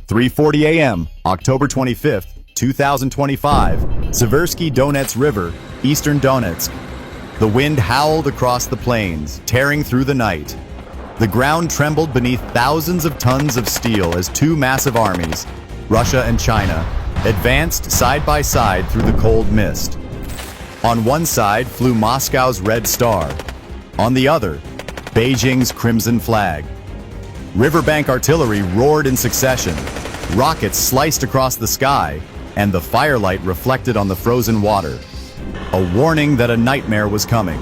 3:40 a.m., October 25th, 2025, Seversky Donets River, eastern Donetsk. The wind howled across the plains, tearing through the night. The ground trembled beneath thousands of tons of steel as two massive armies, Russia and China, advanced side by side through the cold mist. On one side flew Moscow's Red Star. On the other, Beijing's Crimson Flag. Riverbank artillery roared in succession. Rockets sliced across the sky, and the firelight reflected on the frozen water. A warning that a nightmare was coming.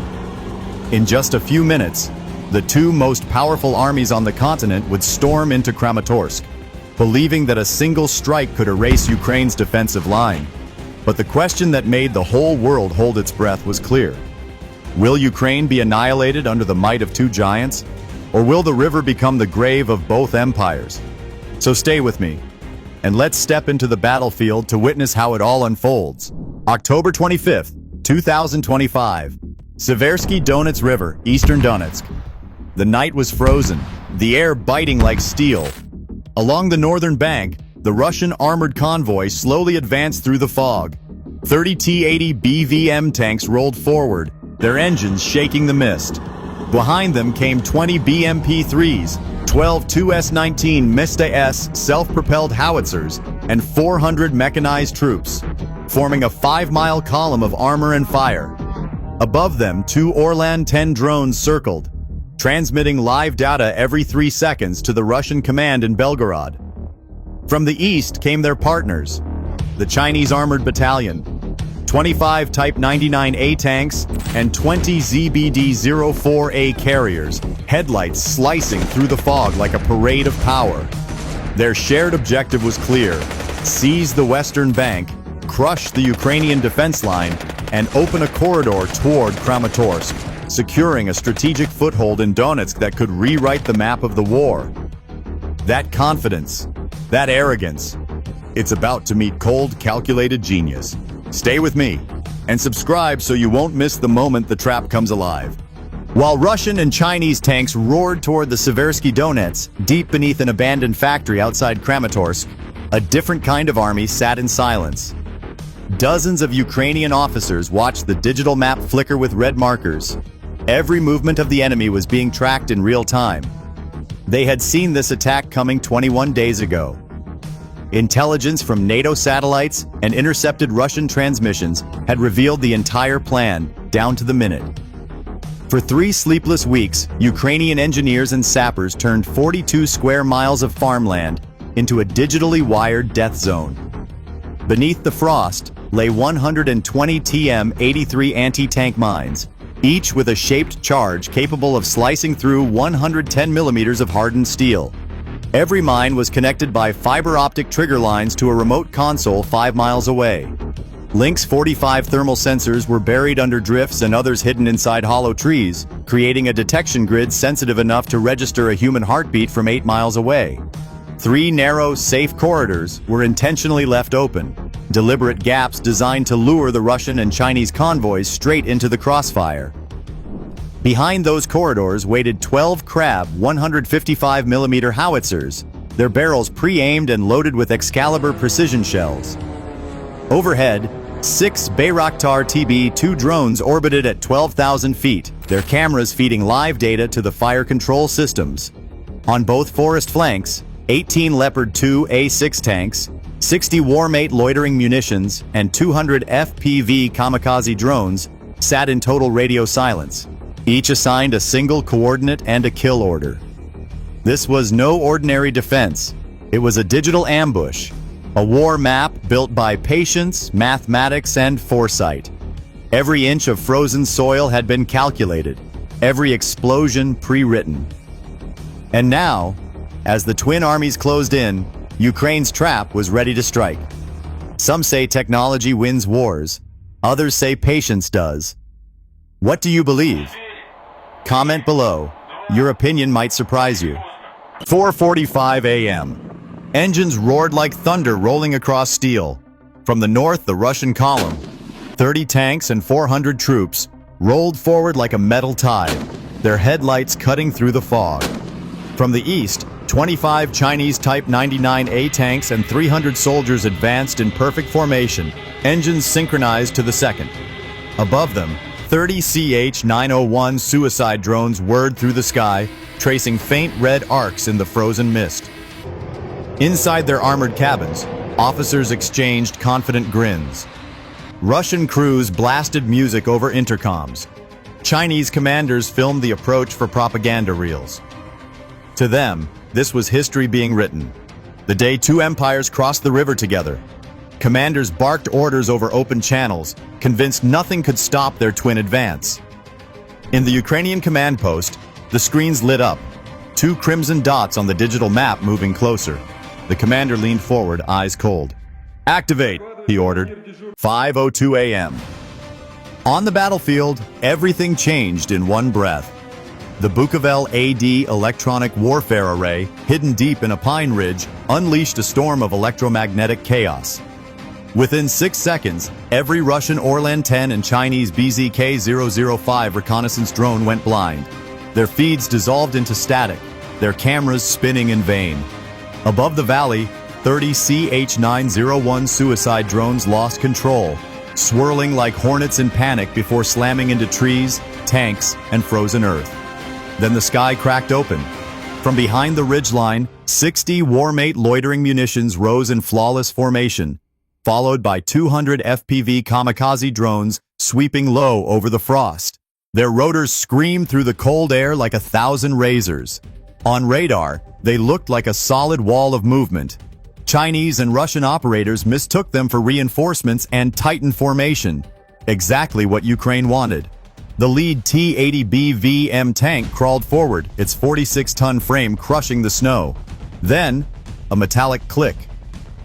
In just a few minutes, the two most powerful armies on the continent would storm into Kramatorsk, believing that a single strike could erase Ukraine's defensive line. But the question that made the whole world hold its breath was clear. Will Ukraine be annihilated under the might of two giants? Or will the river become the grave of both empires? So stay with me, and let's step into the battlefield to witness how it all unfolds. October 25th, 2025, Seversky Donets River, eastern Donetsk. The night was frozen, the air biting like steel. Along the northern bank, the Russian armored convoy slowly advanced through the fog. 30 T-80 BVM tanks rolled forward, their engines shaking the mist. Behind them came 20 BMP-3s, 12 2S-19 Mista-S self-propelled howitzers, and 400 mechanized troops, forming a 5-mile column of armor and fire. Above them, two Orlan-10 drones circled, transmitting live data every 3 seconds to the Russian command in Belgorod. From the east came their partners, the Chinese Armored Battalion, 25 Type 99A tanks, and 20 ZBD-04A carriers, headlights slicing through the fog like a parade of power. Their shared objective was clear: seize the western bank, crush the Ukrainian defense line, and open a corridor toward Kramatorsk, securing a strategic foothold in Donetsk that could rewrite the map of the war. That confidence, that arrogance, it's about to meet cold, calculated genius. Stay with me, and subscribe so you won't miss the moment the trap comes alive. While Russian and Chinese tanks roared toward the Seversky Donets, deep beneath an abandoned factory outside Kramatorsk, a different kind of army sat in silence. Dozens of Ukrainian officers watched the digital map flicker with red markers. Every movement of the enemy was being tracked in real time. They had seen this attack coming 21 days ago. Intelligence from NATO satellites and intercepted Russian transmissions had revealed the entire plan, down to the minute. For 3 sleepless weeks, Ukrainian engineers and sappers turned 42 square miles of farmland into a digitally wired death zone. Beneath the frost lay 120 TM-83 anti-tank mines, each with a shaped charge capable of slicing through 110 millimeters of hardened steel. Every mine was connected by fiber optic trigger lines to a remote console 5 miles away. Lynx 45 thermal sensors were buried under drifts and others hidden inside hollow trees, creating a detection grid sensitive enough to register a human heartbeat from 8 miles away. 3 narrow, safe corridors were intentionally left open, deliberate gaps designed to lure the Russian and Chinese convoys straight into the crossfire. Behind those corridors waited 12 Krab 155mm howitzers, their barrels pre-aimed and loaded with Excalibur precision shells. Overhead, 6 Bayraktar TB-2 drones orbited at 12,000 feet, their cameras feeding live data to the fire control systems. On both forest flanks, 18 Leopard 2 A6 tanks, 60 Warmate loitering munitions, and 200 FPV kamikaze drones sat in total radio silence, each assigned a single coordinate and a kill order. This was no ordinary defense. It was a digital ambush, a war map built by patience, mathematics, and foresight. Every inch of frozen soil had been calculated, every explosion pre-written. And now, as the twin armies closed in, Ukraine's trap was ready to strike. Some say technology wins wars, others say patience does. What do you believe? Comment below. Your opinion might surprise you. 4:45 a.m. Engines roared like thunder rolling across steel. From the north, the Russian column, 30 tanks and 400 troops, rolled forward like a metal tide, their headlights cutting through the fog. From the east, 25 Chinese Type 99A tanks and 300 soldiers advanced in perfect formation, engines synchronized to the second. Above them, 30 CH-901 suicide drones whirred through the sky, tracing faint red arcs in the frozen mist. Inside their armored cabins, officers exchanged confident grins. Russian crews blasted music over intercoms. Chinese commanders filmed the approach for propaganda reels. To them, this was history being written. The day two empires crossed the river together. Commanders barked orders over open channels, convinced nothing could stop their twin advance. In the Ukrainian command post, the screens lit up, two crimson dots on the digital map moving closer. The commander leaned forward, eyes cold. "Activate," he ordered. 5:02 a.m. On the battlefield, everything changed in one breath. The Bukovel AD electronic warfare array, hidden deep in a pine ridge, unleashed a storm of electromagnetic chaos. Within 6 seconds, every Russian Orlan 10 and Chinese BZK-005 reconnaissance drone went blind. Their feeds dissolved into static, their cameras spinning in vain. Above the valley, 30 CH-901 suicide drones lost control, swirling like hornets in panic before slamming into trees, tanks, and frozen earth. Then the sky cracked open. From behind the ridgeline, 60 Warmate loitering munitions rose in flawless formation, followed by 200 FPV kamikaze drones sweeping low over the frost. Their rotors screamed through the cold air like 1,000 razors. On radar, they looked like a solid wall of movement. Chinese and Russian operators mistook them for reinforcements and Titan formation, exactly what Ukraine wanted. The lead T-80B-VM tank crawled forward, its 46-ton frame crushing the snow. Then, a metallic click.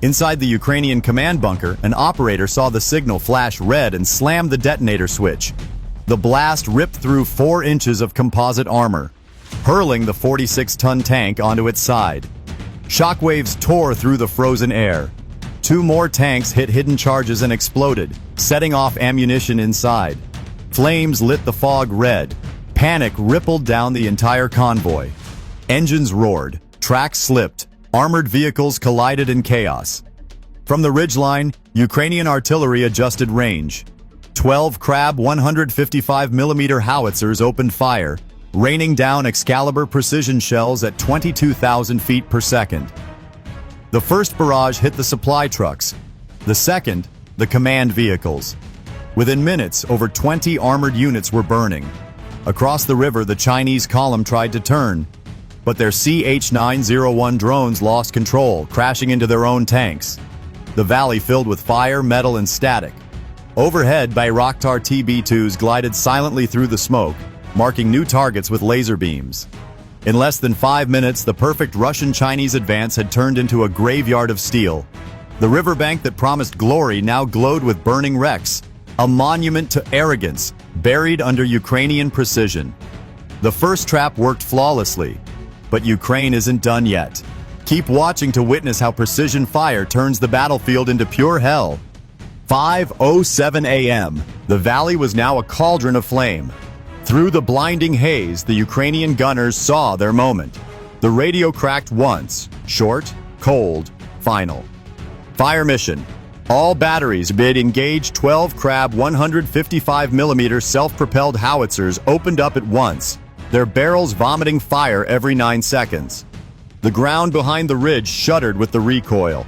Inside the Ukrainian command bunker, an operator saw the signal flash red and slammed the detonator switch. The blast ripped through 4 inches of composite armor, hurling the 46-ton tank onto its side. Shockwaves tore through the frozen air. 2 more tanks hit hidden charges and exploded, setting off ammunition inside. Flames lit the fog red. Panic rippled down the entire convoy. Engines roared, tracks slipped, armored vehicles collided in chaos. From the ridgeline, Ukrainian artillery adjusted range. 12 Crab 155mm howitzers opened fire, raining down Excalibur precision shells at 22,000 feet per second. The first barrage hit the supply trucks. The second, the command vehicles. Within minutes, over 20 armored units were burning. Across the river, the Chinese column tried to turn, but their CH-901 drones lost control, crashing into their own tanks. The valley filled with fire, metal, and static. Overhead, Bayraktar TB2s glided silently through the smoke, marking new targets with laser beams. In less than 5 minutes, the perfect Russian-Chinese advance had turned into a graveyard of steel. The riverbank that promised glory now glowed with burning wrecks, a monument to arrogance, buried under Ukrainian precision. The first trap worked flawlessly, but Ukraine isn't done yet. Keep watching to witness how precision fire turns the battlefield into pure hell. 5:07 a.m. The valley was now a cauldron of flame. Through the blinding haze, the Ukrainian gunners saw their moment. The radio cracked once, short, cold, final. Fire mission. All batteries bid engage 12 Crab 155mm self-propelled howitzers opened up at once, their barrels vomiting fire every 9 seconds. The ground behind the ridge shuddered with the recoil.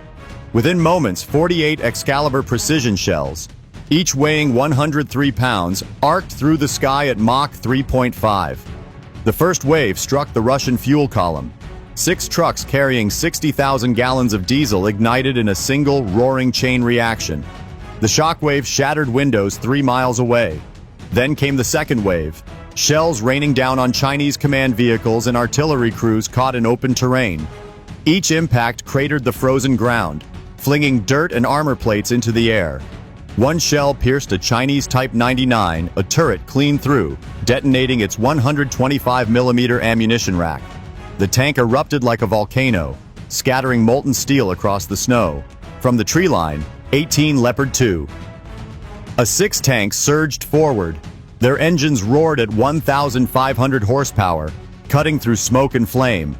Within moments, 48 Excalibur precision shells, each weighing 103 pounds, arced through the sky at Mach 3.5. The first wave struck the Russian fuel column. 6 trucks carrying 60,000 gallons of diesel ignited in a single roaring chain reaction. The shockwave shattered windows 3 miles away. Then came the second wave, shells raining down on Chinese command vehicles and artillery crews caught in open terrain. Each impact cratered the frozen ground, flinging dirt and armor plates into the air. One shell pierced a Chinese Type 99, a turret clean through, detonating its 125mm ammunition rack. The tank erupted like a volcano, scattering molten steel across the snow. From the tree line, 18 Leopard 2. A 6 tank surged forward. Their engines roared at 1,500 horsepower, cutting through smoke and flame.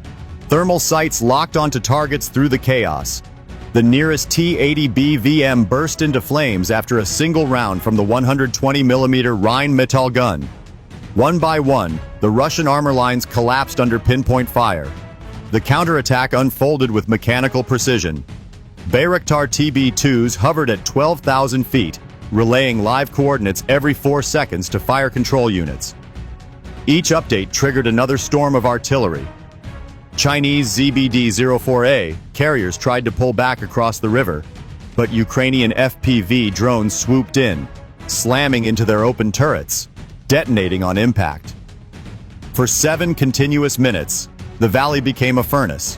Thermal sights locked onto targets through the chaos. The nearest T-80B VM burst into flames after a single round from the 120mm Rheinmetall gun. One by one, the Russian armor lines collapsed under pinpoint fire. The counterattack unfolded with mechanical precision. Bayraktar TB2s hovered at 12,000 feet, relaying live coordinates every 4 seconds to fire control units. Each update triggered another storm of artillery. Chinese ZBD-04A carriers tried to pull back across the river, but Ukrainian FPV drones swooped in, slamming into their open turrets, detonating on impact. For 7 continuous minutes, the valley became a furnace.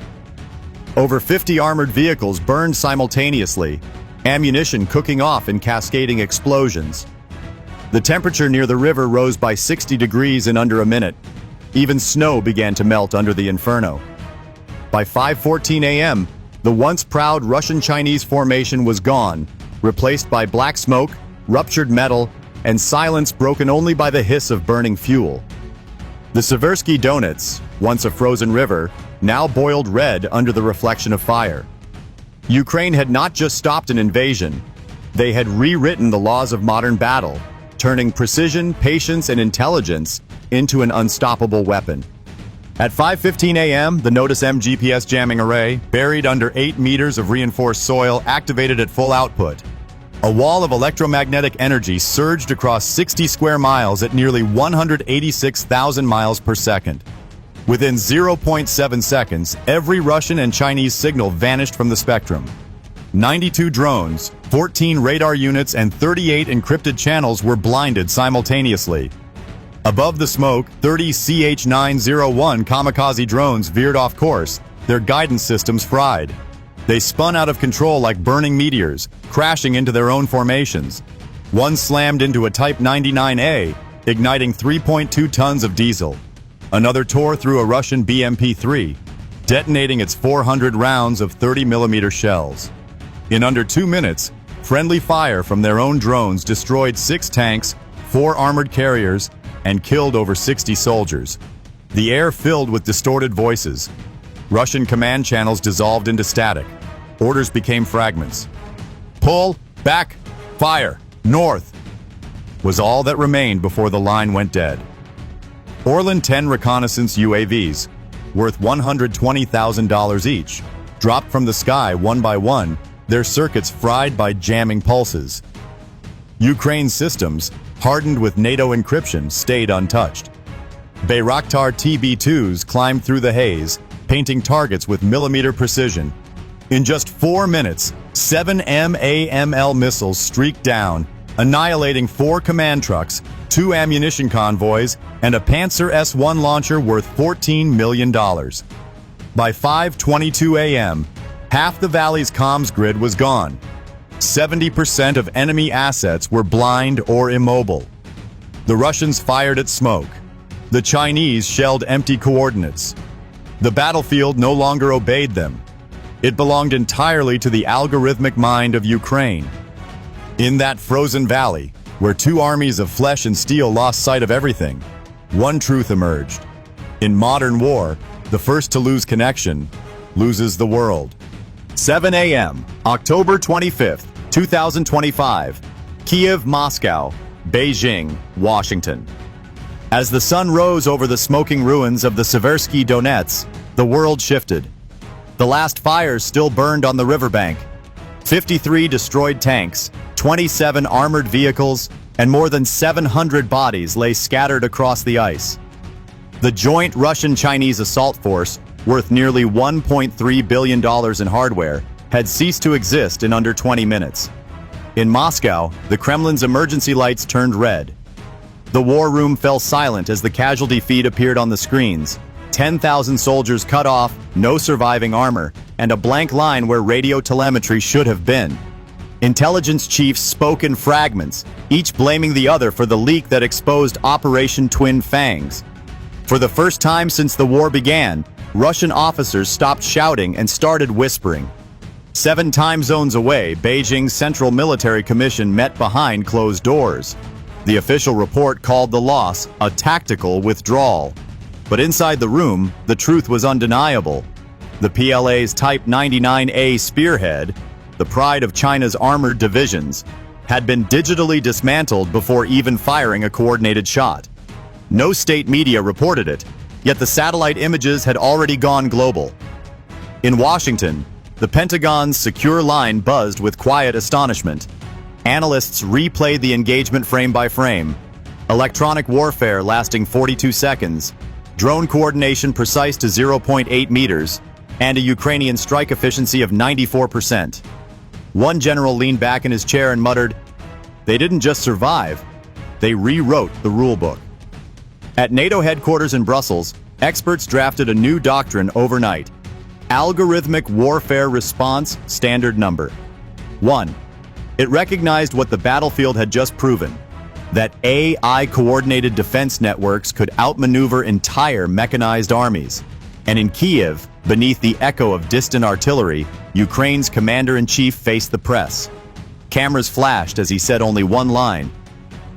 Over 50 armored vehicles burned simultaneously, ammunition cooking off in cascading explosions. The temperature near the river rose by 60 degrees in under a minute. Even snow began to melt under the inferno. By 5:14 a.m., the once proud Russian-Chinese formation was gone, replaced by black smoke, ruptured metal, and silence broken only by the hiss of burning fuel. The Seversky Donets, once a frozen river, now boiled red under the reflection of fire. Ukraine had not just stopped an invasion, they had rewritten the laws of modern battle, turning precision, patience, and intelligence into an unstoppable weapon. At 5:15 a.m., the Notice M GPS jamming array, buried under 8 meters of reinforced soil, activated at full output. A wall of electromagnetic energy surged across 60 square miles at nearly 186,000 miles per second. Within 0.7 seconds, every Russian and Chinese signal vanished from the spectrum. 92 drones, 14 radar units, and 38 encrypted channels were blinded simultaneously. Above the smoke, 30 CH-901 kamikaze drones veered off course, their guidance systems fried. They spun out of control like burning meteors, crashing into their own formations. One slammed into a Type 99A, igniting 3.2 tons of diesel. Another tore through a Russian BMP-3, detonating its 400 rounds of 30mm shells. In under 2 minutes, friendly fire from their own drones destroyed 6 tanks, 4 armored carriers, and killed over 60 soldiers. The air filled with distorted voices. Russian command channels dissolved into static. Orders became fragments. Pull, back, fire, north, was all that remained before the line went dead. Orlan 10 reconnaissance UAVs, worth $120,000 each, dropped from the sky one by one, their circuits fried by jamming pulses. Ukraine's systems, hardened with NATO encryption, stayed untouched. Bayraktar TB2s climbed through the haze, painting targets with millimeter precision. In just 4 minutes, 7 MAML missiles streaked down, annihilating 4 command trucks, 2 ammunition convoys, and a Panzer S-1 launcher worth $14 million. By 5:22 a.m., half the valley's comms grid was gone. 70% of enemy assets were blind or immobile. The Russians fired at smoke. The Chinese shelled empty coordinates. The battlefield no longer obeyed them. It belonged entirely to the algorithmic mind of Ukraine. In that frozen valley, where 2 armies of flesh and steel lost sight of everything, one truth emerged. In modern war, the first to lose connection loses the world. 7 a.m., October 25th, 2025. Kiev, Moscow, Beijing, Washington. As the sun rose over the smoking ruins of the Seversky Donets, the world shifted. The last fires still burned on the riverbank. 53 destroyed tanks, 27 armored vehicles, and more than 700 bodies lay scattered across the ice. The joint Russian-Chinese assault force, worth nearly $1.3 billion in hardware, had ceased to exist in under 20 minutes. In Moscow, the Kremlin's emergency lights turned red. The war room fell silent as the casualty feed appeared on the screens. 10,000 soldiers cut off, no surviving armor, and a blank line where radio telemetry should have been. Intelligence chiefs spoke in fragments, each blaming the other for the leak that exposed Operation Twin Fangs. For the first time since the war began, Russian officers stopped shouting and started whispering. 7 time zones away, Beijing's Central Military Commission met behind closed doors. The official report called the loss a tactical withdrawal. But inside the room, the truth was undeniable. The PLA's Type 99A Spearhead, the pride of China's armored divisions, had been digitally dismantled before even firing a coordinated shot. No state media reported it, yet the satellite images had already gone global. In Washington, the Pentagon's secure line buzzed with quiet astonishment. Analysts replayed the engagement frame by frame. Electronic warfare lasting 42 seconds, drone coordination precise to 0.8 meters, and a Ukrainian strike efficiency of 94%. One general leaned back in his chair and muttered, "They didn't just survive, they rewrote the rulebook." At NATO headquarters in Brussels, experts drafted a new doctrine overnight. Algorithmic Warfare Response Standard Number. 1. It recognized what the battlefield had just proven, that AI-coordinated defense networks could outmaneuver entire mechanized armies. And in Kiev, beneath the echo of distant artillery, Ukraine's commander-in-chief faced the press. Cameras flashed as he said only one line: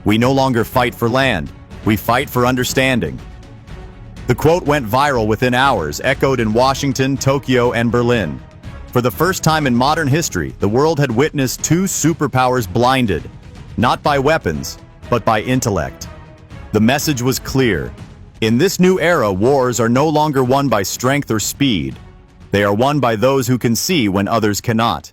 "We no longer fight for land, we fight for understanding." The quote went viral within hours, echoed in Washington, Tokyo, and Berlin. For the first time in modern history, the world had witnessed two superpowers blinded, not by weapons, but by intellect. The message was clear. In this new era, wars are no longer won by strength or speed. They are won by those who can see when others cannot.